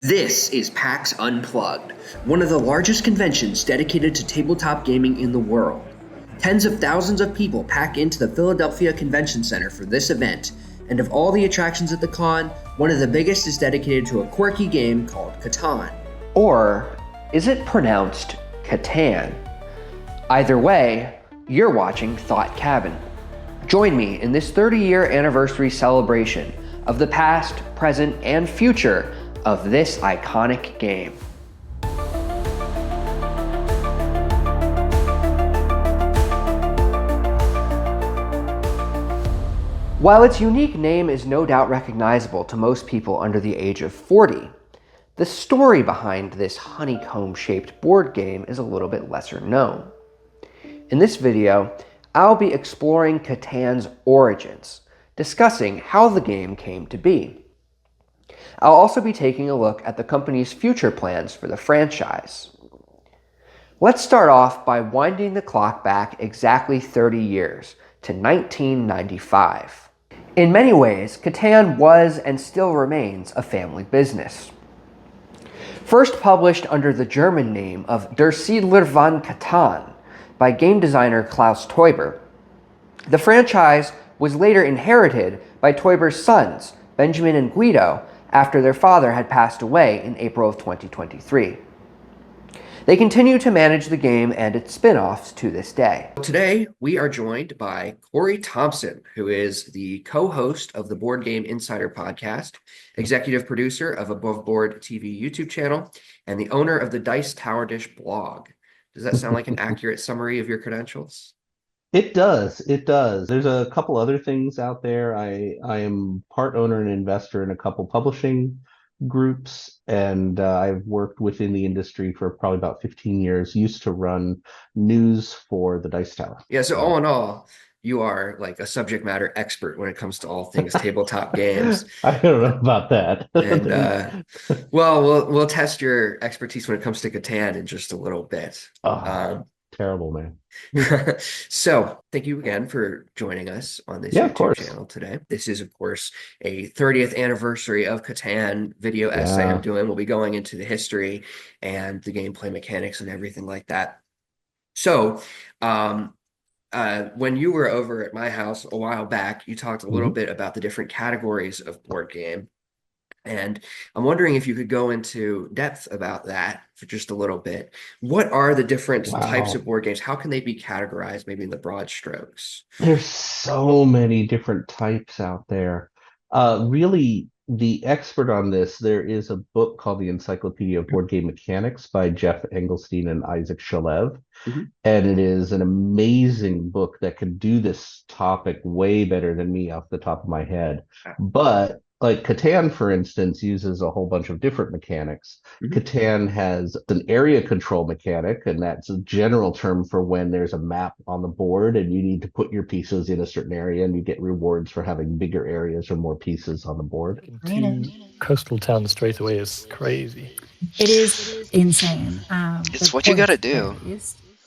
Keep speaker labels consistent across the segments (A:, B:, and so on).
A: This is PAX Unplugged, one of the largest conventions dedicated to tabletop gaming in the world. Tens of thousands of people pack into the Philadelphia Convention Center for this event, and of all the attractions at the con, one of the biggest is dedicated to a quirky game called Catan.
B: Or is it pronounced Catan? Either way, you're watching Thought Cabin. Join me in this 30-year anniversary celebration of the past, present, and future of this iconic game. While its unique name is no doubt recognizable to most people under the age of 40, the story behind this honeycomb-shaped board game is a little bit lesser known. In this video, I'll be exploring Catan's origins, discussing how the game came to be. I'll also be taking a look at the company's future plans for the franchise. Let's start off by winding the clock back exactly 30 years to 1995. In many ways, Catan was and still remains a family business. First published under the German name of Der Siedler von Catan by game designer Klaus Teuber, the franchise was later inherited by Teuber's sons, Benjamin and Guido, after their father had passed away in April of 2023. They continue to manage the game and its spin-offs to this day.
A: Today, we are joined by Corey Thompson, who is the co-host of the Board Game Insider podcast, executive producer of Above Board TV YouTube channel, and the owner of the Dice Tower Dish blog. Does that sound like an accurate summary of your credentials?
C: It does. It does. There's a couple other things out there. I am part owner and investor in a couple publishing groups, and I've worked within the industry for probably about 15 years. Used to run news for the Dice Tower.
A: Yeah, so all in all, you are like a subject matter expert when it comes to all things tabletop games.
C: I don't know about that.
A: And well, we'll test your expertise when it comes to Catan in just a little bit.
C: Terrible, man.
A: So thank you again for joining us on this
C: of
A: YouTube
C: course.
A: channel today. This is, of course, a 30th anniversary of Catan video essay I'm doing. We'll be going into the history and the gameplay mechanics and everything like that. So when you were over at my house a while back, you talked a little bit about the different categories of board game. And I'm wondering if you could go into depth about that for just a little bit. What are the different types of board games? How can they be categorized, maybe in the broad strokes?
C: There's so many different types out there. Really, the expert on this, there is a book called The Encyclopedia of Board Game Mechanics by Jeff Engelstein and Isaac Shalev. And it is an amazing book that can do this topic way better than me off the top of my head. But like Catan, for instance, uses a whole bunch of different mechanics. Catan has an area control mechanic, and that's a general term for when there's a map on the board and you need to put your pieces in a certain area and you get rewards for having bigger areas or more pieces on the board.
D: Two coastal towns straight away is crazy.
E: It is insane.
F: It's what you got to do.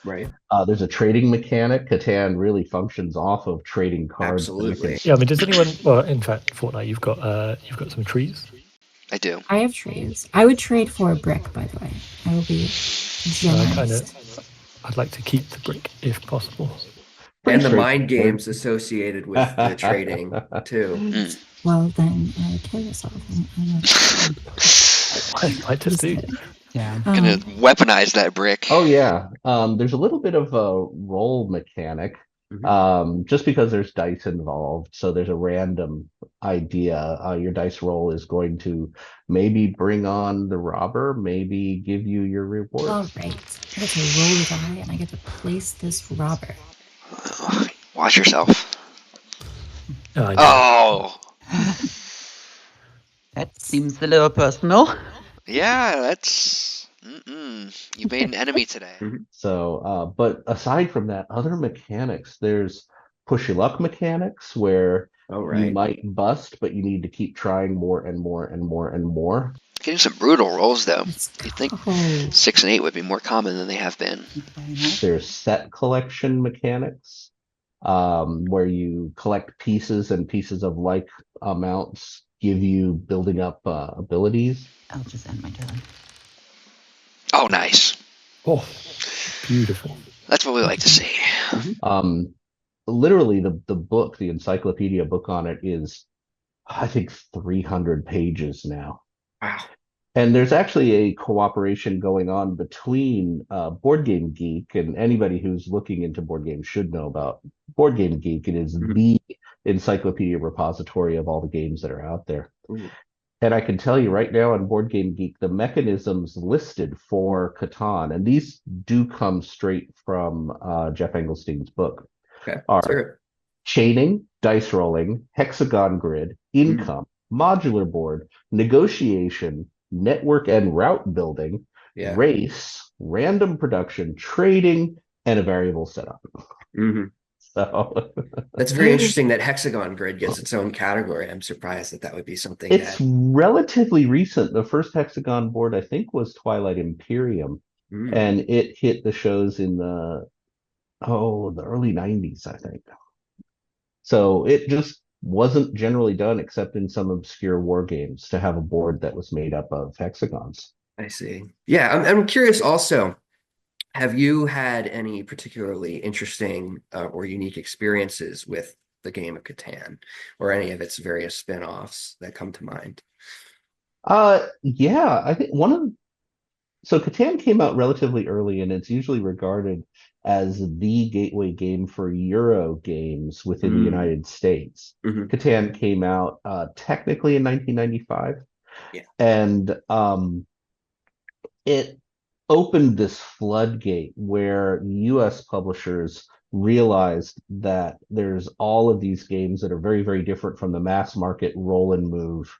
A: Right.
C: There's a trading mechanic. Catan really functions off of trading cards.
A: Absolutely.
D: Yeah, I mean, does anyone? Well, in fact, Fortnite, you've got some trees.
F: I do.
E: I have trees. I would trade for a brick, by the way. I will be generous.
D: I'd like to keep the brick if possible.
A: And the mind games associated with the trading too.
E: Well, then kill yourself.
D: I might just do.
E: Yeah.
F: Gonna weaponize that brick.
C: Oh yeah. There's a little bit of a roll mechanic, just because there's dice involved. So there's a random idea. Your dice roll is going to maybe bring on the robber, maybe give you your reward.
E: All right. I get to roll the die and I get to place this robber.
F: Watch yourself.
D: Oh.
G: That seems a little personal.
F: Yeah, that's... You made an enemy today.
C: So, but aside from that, other mechanics, there's push your luck mechanics where you might bust, but you need to keep trying more and more and more and more.
F: Getting some brutal rolls, though. You think 6 and 8 would be more common than they have been.
C: There's set collection mechanics, where you collect pieces and pieces of like amounts give you building up abilities.
G: I'll just end my turn.
F: Oh, nice.
D: Oh, beautiful.
F: That's what we like to see.
C: Literally the book, the encyclopedia book on it is, I think, 300 pages now.
A: Wow.
C: And there's actually a cooperation going on between Board Game Geek, and anybody who's looking into board games should know about Board Game Geek. It is the encyclopedia repository of all the games that are out there.
A: Ooh.
C: And I can tell you right now on Board Game Geek, the mechanisms listed for Catan, and these do come straight from Jeff Engelstein's book, are chaining, dice rolling, hexagon grid, income, modular board, negotiation, network and route building, race, random production, trading, and a variable setup. So
A: that's very interesting that hexagon grid gets its own category. I'm surprised that would be something.
C: It's relatively recent. The first hexagon board, I think, was Twilight Imperium, and it hit the shows in the early 90s, I think. So it just wasn't generally done except in some obscure war games to have a board that was made up of hexagons.
A: I see. Yeah, I'm curious also, have you had any particularly interesting or unique experiences with the game of Catan or any of its various spin-offs that come to mind?
C: Yeah, I think so Catan came out relatively early, and it's usually regarded as the gateway game for Euro games within the United States. Catan came out technically in 1995, and it opened this floodgate where U.S. publishers realized that there's all of these games that are very, very different from the mass market roll and move,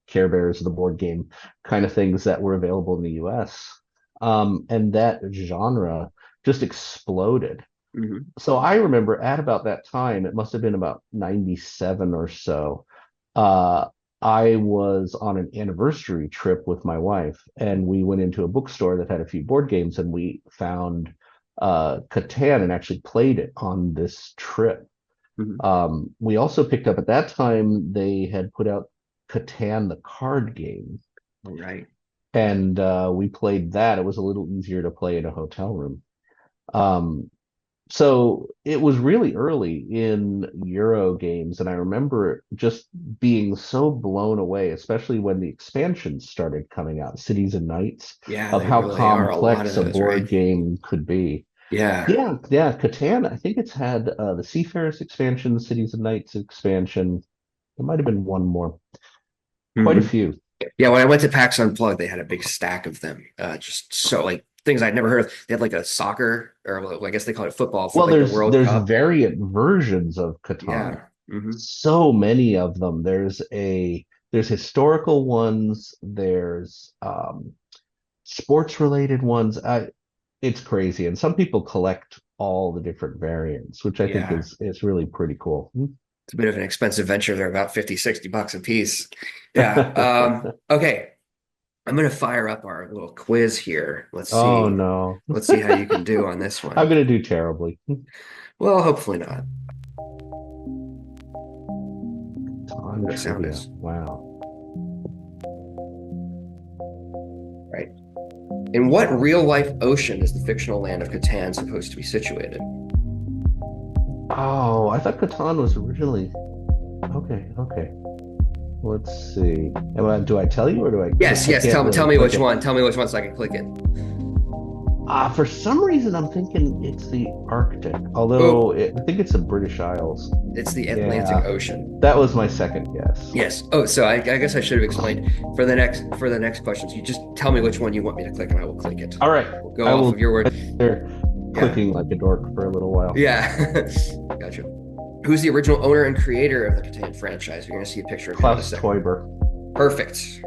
C: Care Bears, the board game kind of things that were available in the U.S. And that genre just exploded. So I remember at about that time, it must have been about 97 or so, I was on an anniversary trip with my wife, and we went into a bookstore that had a few board games, and we found Catan and actually played it on this trip. We also picked up, at that time, they had put out Catan, the card game.
A: Right.
C: And we played that. It was a little easier to play in a hotel room. So it was really early in Euro games, and I remember just being so blown away, especially when the expansions started coming out, Cities and Nights, of how really complex a board game could be. Yeah. Catan, I think it's had the Seafarers expansion, the Cities and Nights expansion. There might have been one more. Quite a few.
A: Yeah, when I went to PAX Unplugged, they had a big stack of them. Just so things I'd never heard of. They had a soccer, or I guess they call it football. For
C: there's
A: the World Cup.
C: Variant versions of Catan. So many of them. There's historical ones. There's sports related ones. It's crazy, and some people collect all the different variants, which I think is really pretty cool.
A: It's a bit of an expensive venture. They're about $50-$60 a piece. Yeah. Okay. I'm going to fire up our little quiz here. Let's see.
C: Oh, no.
A: Let's see how you can do on this one.
C: I'm going to do terribly.
A: Well, hopefully not.
C: Wow.
A: Right. In what real-life ocean is the fictional land of Catan supposed to be situated?
C: Oh, I thought Catan was originally... Okay. Let's see. Do I tell you, or do I?
A: Yes. Tell me which one. Tell me which one so I can click it.
C: For some reason, I'm thinking it's the Arctic. Although I think it's the British Isles.
A: It's the Atlantic Ocean.
C: That was my second guess.
A: Yes. Oh, so I guess I should have explained for the next questions. You just tell me which one you want me to click, and I will click it.
C: All right.
A: We'll go off of your word.
C: They're clicking like a dork for a little while.
A: Yeah. Gotcha. Who's the original owner and creator of the Catan franchise? You're going to see a picture of
C: Klaus Teuber.
A: Perfect.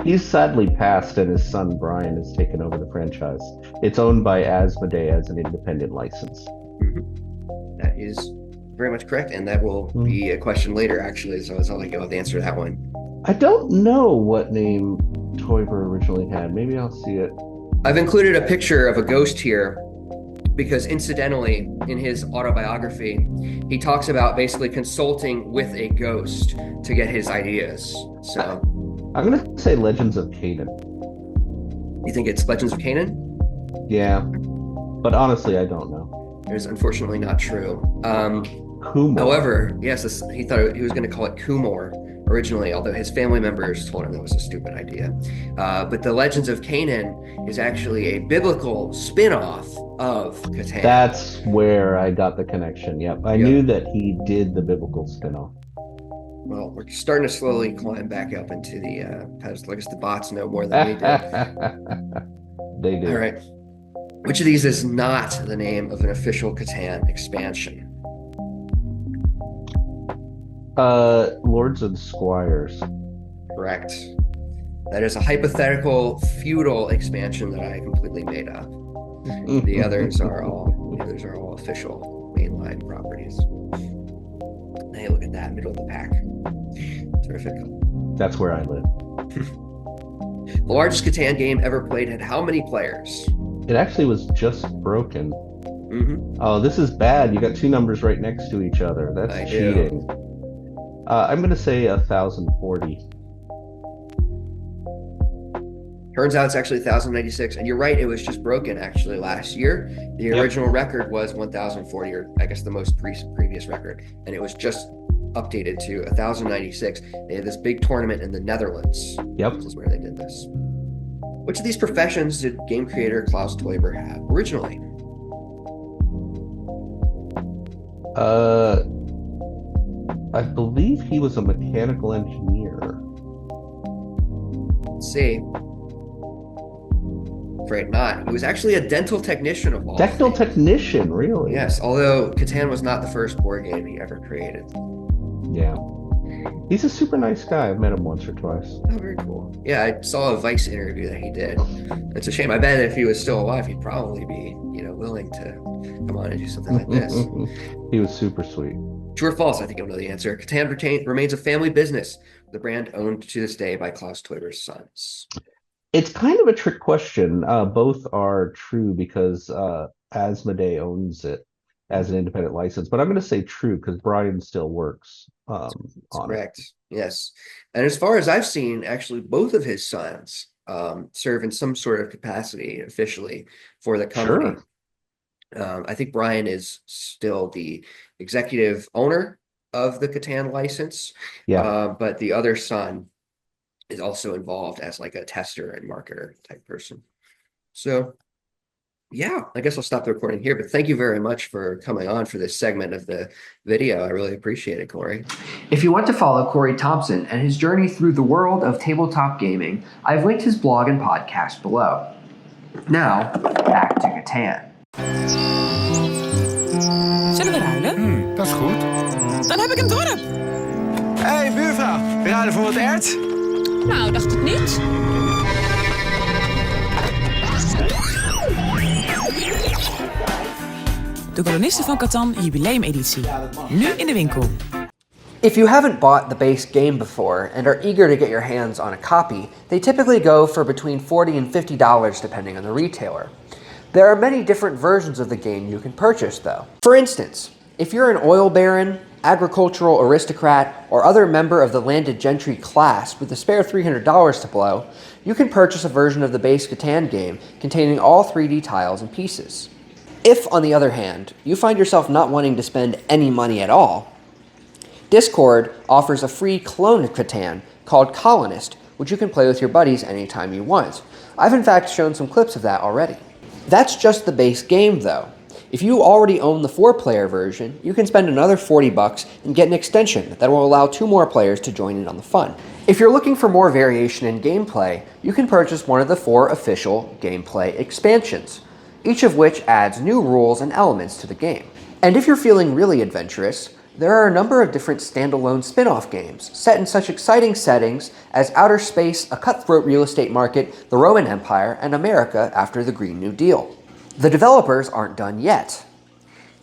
C: He's sadly passed, and his son Brian has taken over the franchise. It's owned by Asmodee as an independent license.
A: That is very much correct, and that will be a question later, actually, so I'll let you have the answer to that one.
C: I don't know what name Teuber originally had. Maybe I'll see it.
A: I've included a picture of a ghost here because incidentally, in his autobiography, he talks about basically consulting with a ghost to get his ideas. So
C: I'm going to say Legends of Catan.
A: you think it's Legends of Catan?
C: Yeah, but honestly, I don't know.
A: It's unfortunately not true.
C: Kumor.
A: However, yes, he thought he was going to call it Kumor originally, although his family members told him that was a stupid idea. But the Legends of Catan is actually a biblical spin-off of Catan.
C: That's where I got the connection. Yep. I knew that he did the biblical spin-off.
A: Well, we're starting to slowly climb back up into the pedestal. I guess the bots know more than we do.
C: They do.
A: All right. Which of these is not the name of an official Catan expansion?
C: Lords and Squires.
A: Correct. That is a hypothetical feudal expansion that I completely made up. The others are all official mainline properties. Hey, look at that, middle of the pack. Terrific.
C: That's where I live.
A: The largest Catan game ever played had how many players?
C: It actually was just broken.
A: Mm-hmm.
C: Oh, this is bad. You got two numbers right next to each other. That's cheating. I'm going to say 1,040.
A: Turns out it's actually 1,096. And you're right, it was just broken actually last year. The original record was 1,040, or I guess the most previous record. And it was just updated to 1,096. They had this big tournament in the Netherlands.
C: Yep.
A: This is where they did this. Which of these professions did game creator Klaus Teuber have originally?
C: I believe he was a mechanical engineer.
A: Let's see. Afraid not. He was actually a dental technician of all.
C: Dental technician, really?
A: Yes, although Catan was not the first board game he ever created.
C: Yeah. He's a super nice guy. I've met him once or twice.
A: Oh, very cool. Yeah, I saw a Vice interview that he did. It's a shame. I bet if he was still alive, he'd probably be, willing to come on and do something like this.
C: He was super sweet.
A: True or false? I think you'll know the answer. Catan remains a family business, the brand owned to this day by Klaus Teuber's sons.
C: It's kind of a trick question. Both are true because Asmodee owns it as an independent license, but I'm going to say true because Brian still works on
A: correct. Yes. And as far as I've seen, actually, both of his sons serve in some sort of capacity officially for the company.
C: Sure.
A: I think Brian is still the executive owner of the Catan license.
C: Yeah.
A: But the other son is also involved as like a tester and marketer type person. So yeah, I guess I'll stop the recording here, but thank you very much for coming on for this segment of the video. I really appreciate it, Corey. If you want to follow Corey Thompson and his journey through the world of tabletop gaming, I've linked his blog and podcast below. Now, back to Catan.
H: Zullen we ruilen?
I: Dat is goed.
H: Dan heb ik een dorp.
I: Hey, buurvrouw. Ruilen voor het erts?
H: Nou, dacht het niet. De kolonisten van Catan jubileumeditie. Nu in de winkel.
B: If you haven't bought the base game before and are eager to get your hands on a copy, they typically go for between $40 and $50 depending on the retailer. There are many different versions of the game you can purchase though. For instance, if you're an oil baron, agricultural aristocrat, or other member of the landed gentry class with a spare $300 to blow, you can purchase a version of the base Catan game containing all 3D tiles and pieces. If, on the other hand, you find yourself not wanting to spend any money at all, Discord offers a free clone of Catan called Colonist, which you can play with your buddies anytime you want. I've in fact shown some clips of that already. That's just the base game though. If you already own the 4-player version, you can spend another $40 and get an extension that will allow 2 more players to join in on the fun. If you're looking for more variation in gameplay, you can purchase one of the 4 official gameplay expansions, each of which adds new rules and elements to the game. And if you're feeling really adventurous, there are a number of different standalone spin-off games set in such exciting settings as outer space, a cutthroat real estate market, the Roman Empire, and America after the Green New Deal. The developers aren't done yet.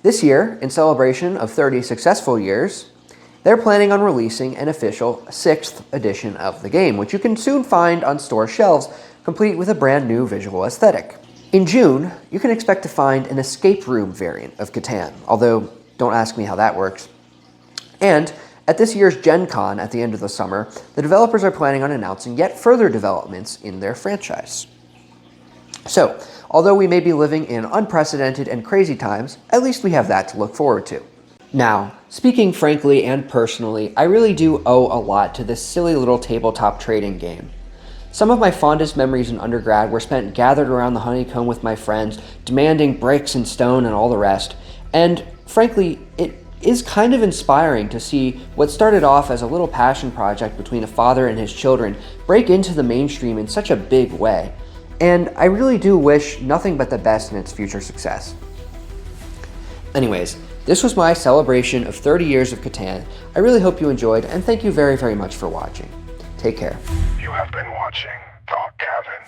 B: This year, in celebration of 30 successful years, they're planning on releasing an official 6th edition of the game, which you can soon find on store shelves, complete with a brand new visual aesthetic. In June, you can expect to find an escape room variant of Catan, although don't ask me how that works. And at this year's Gen Con at the end of the summer, the developers are planning on announcing yet further developments in their franchise. So, although we may be living in unprecedented and crazy times, at least we have that to look forward to. Now, speaking frankly and personally, I really do owe a lot to this silly little tabletop trading game. Some of my fondest memories in undergrad were spent gathered around the honeycomb with my friends, demanding bricks and stone and all the rest, and frankly, it is kind of inspiring to see what started off as a little passion project between a father and his children break into the mainstream in such a big way, and I really do wish nothing but the best in its future success. Anyways, this was my celebration of 30 years of Catan. I really hope you enjoyed, and thank you very, very much for watching. Take care.
J: You have been watching Talk Cabin.